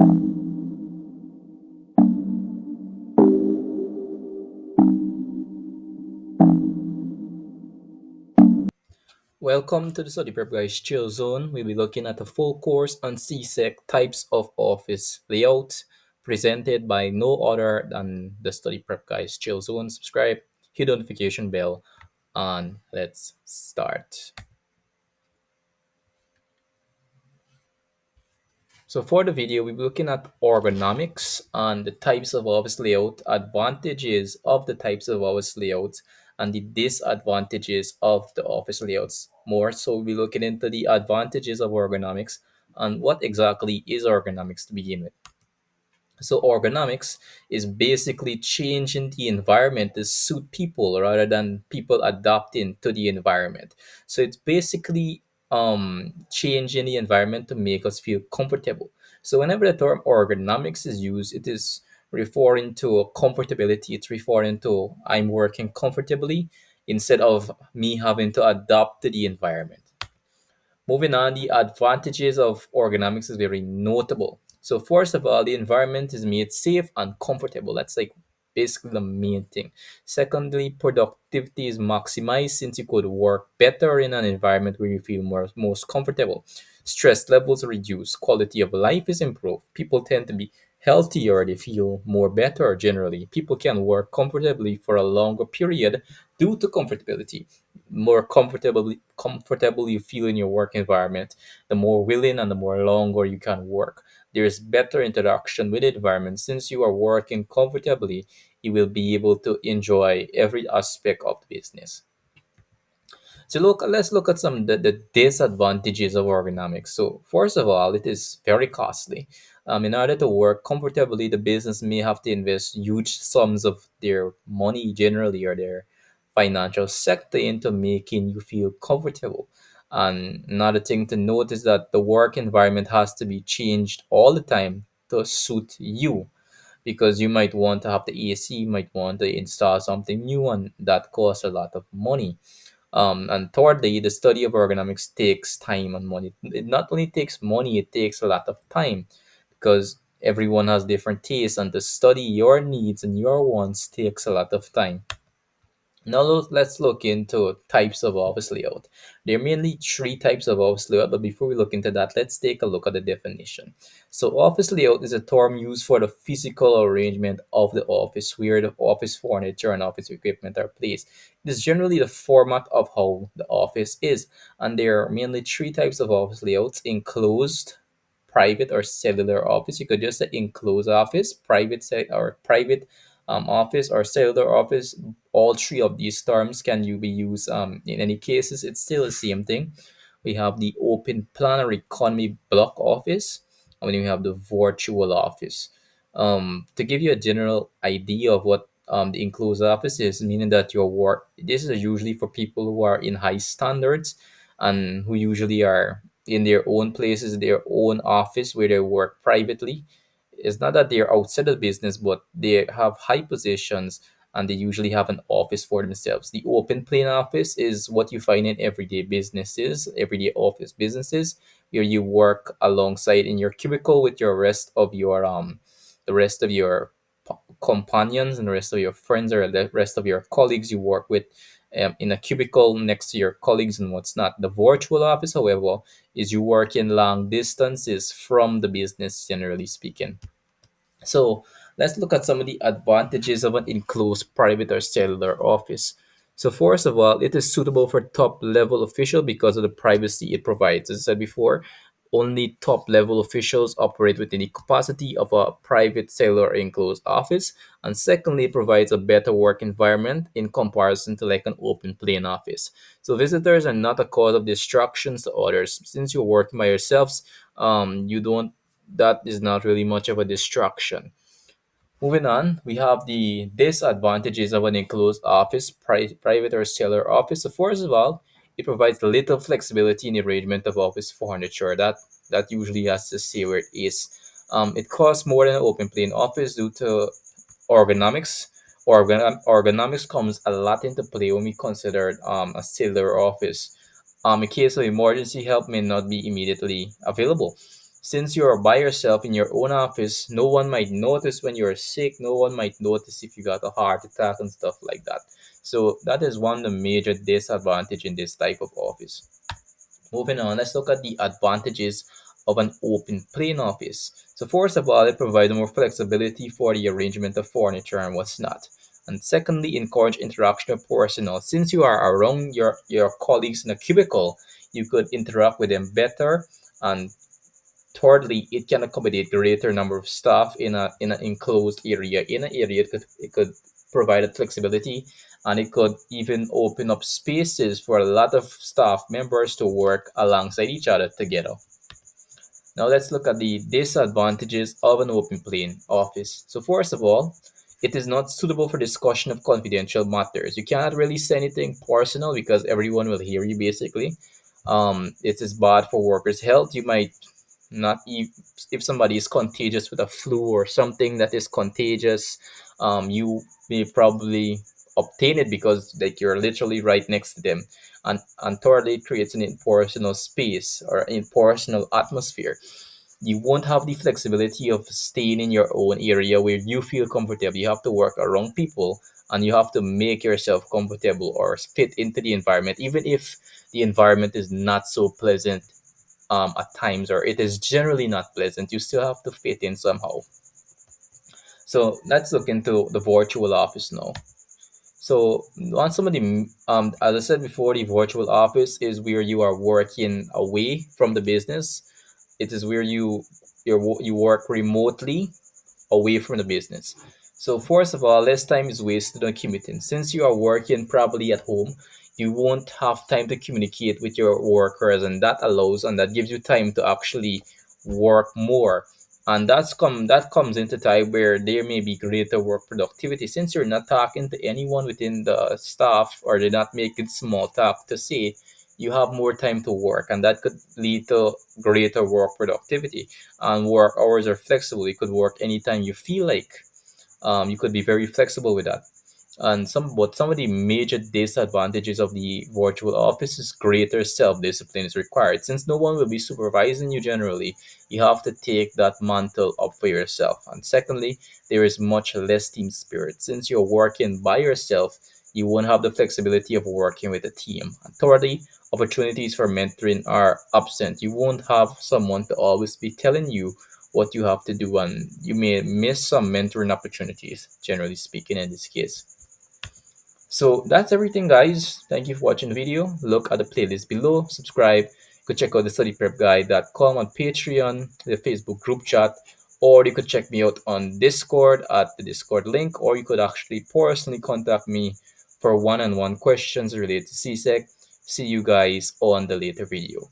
Welcome to the Study Prep Guys Chill Zone. We'll be looking at a full course on CSEC types of office layout presented by no other than the Study Prep Guys Chill Zone. Subscribe, hit the notification bell, and let's start. So for the video, we'll be looking at ergonomics and the types of office layout, advantages of the types of office layouts, and the disadvantages of the office layouts. More so, we'll be looking into the advantages of ergonomics and what exactly is ergonomics to begin with. So ergonomics is basically changing the environment to suit people rather than people adapting to the environment. So it's basically changing the environment to make us feel comfortable. So whenever the term ergonomics is used, it is referring to comfortability. It's referring to I'm working comfortably instead of me having to adapt to the environment. Moving on, the advantages of ergonomics is very notable. So first of all, the environment is made safe and comfortable. That's like basically the main thing. Secondly, productivity is maximized since you could work better in an environment where you feel most comfortable. Stress levels reduce, quality of life is improved. People tend to be healthier, they feel more better generally. People can work comfortably for a longer period due to comfortability. More comfortable you feel in your work environment, the more willing and the more longer you can work. There is better interaction with the environment. Since you are working comfortably, you will be able to enjoy every aspect of the business. So let's look at some of the disadvantages of ergonomics. So first of all, it is very costly. In order to work comfortably, the business may have to invest huge sums of their money generally or their financial sector into making you feel comfortable. And another thing to note is that the work environment has to be changed all the time to suit you because you might want to have the AC, you might want to install something new, and that costs a lot of money. And thirdly, the study of ergonomics takes time and money. It not only takes money, it takes a lot of time because everyone has different tastes, and to study your needs and your wants takes a lot of time. Now let's look into types of office layout. There are mainly three types of office layout, but before we look into that, let's take a look at the definition. So office layout is a term used for the physical arrangement of the office where the office furniture and office equipment are placed. It is generally the format of how the office is, and there are mainly three types of office layouts: enclosed, private, or cellular office. You could just say enclosed office, private office, or cellular office. All three of these terms can you be used in any cases. It's still the same thing. We have the open plan or economy block office, and then we have the virtual office. To give you a general idea of what the enclosed office is, meaning that your work, this is usually for people who are in high standards and who usually are in their own places, their own office where they work privately. It's not that they're outside of business, but they have high positions and they usually have an office for themselves. The open plan office is what you find in everyday businesses, everyday office businesses, where you work alongside in your cubicle with your rest of your the rest of your companions and the rest of your friends or the rest of your colleagues you work with in a cubicle next to your colleagues and what's not. The virtual office, however, is you work in long distances from the business, generally speaking. So let's look at some of the advantages of an enclosed private or cellular office. So first of all, it is suitable for top level official because of the privacy it provides. As I said before, only top level officials operate within the capacity of a private cellular enclosed office. And secondly, it provides a better work environment in comparison to like an open plan office. So visitors are not a cause of distractions to others. Since you're working by yourselves, you don't that is not really much of a distraction. Moving on, we have the disadvantages of an enclosed office, private or cellular office. So first of all, it provides little flexibility in the arrangement of office furniture. That usually has to stay where it is. It costs more than an open plan office due to ergonomics. Ergonomics comes a lot into play when we consider a cellular office. In case of emergency, help may not be immediately available. Since you're by yourself in your own office, no one might notice when you're sick, no one might notice if you got a heart attack and stuff like that. So that is one of the major disadvantage in this type of office. Moving on, let's look at the advantages of an open plan office. So first of all, it provides more flexibility for the arrangement of furniture and what's not. And secondly, encourage interaction of personnel. Since you are around your colleagues in a cubicle, you could interact with them better. And thirdly, it can accommodate greater number of staff in an enclosed area. In an area, it could provide a flexibility, and it could even open up spaces for a lot of staff members to work alongside each other together. Now let's look at the disadvantages of an open plan office. So first of all, it is not suitable for discussion of confidential matters. You cannot really say anything personal because everyone will hear you basically. It is bad for workers' health. You might not if somebody is contagious with a flu or something that is contagious, you may probably obtain it because like you're literally right next to them. And thirdly, it creates an impersonal space or impersonal atmosphere. You won't have the flexibility of staying in your own area where you feel comfortable. You have to work around people, and you have to make yourself comfortable or fit into the environment, even if the environment is not so pleasant at times, or it is generally not pleasant. You still have to fit in somehow. So let's look into the virtual office now. So on some of the as I said before, the virtual office is where you are working away from the business. It is where you work remotely away from the business. So first of all, less time is wasted on commuting. Since you are working probably at home, you won't have time to communicate with your workers, and that gives you time to actually work more. And that comes into time where there may be greater work productivity since you're not talking to anyone within the staff, or they're not making small talk to say. You have more time to work, and that could lead to greater work productivity. And work hours are flexible. You could work anytime you feel like. You could be very flexible with that. And some of the major disadvantages of the virtual office is greater self-discipline is required. Since no one will be supervising you generally, you have to take that mantle up for yourself. And secondly, there is much less team spirit. Since you're working by yourself, you won't have the flexibility of working with a team. And thirdly, opportunities for mentoring are absent. You won't have someone to always be telling you what you have to do, and you may miss some mentoring opportunities, generally speaking, in this case. So that's everything, guys. Thank you for watching the video. Look at the playlist below, subscribe. You could check out the studyprepguide.com on Patreon, the Facebook group chat, or you could check me out on Discord at the Discord link, or you could actually personally contact me for one-on-one questions related to CSEC. See you guys on the later video.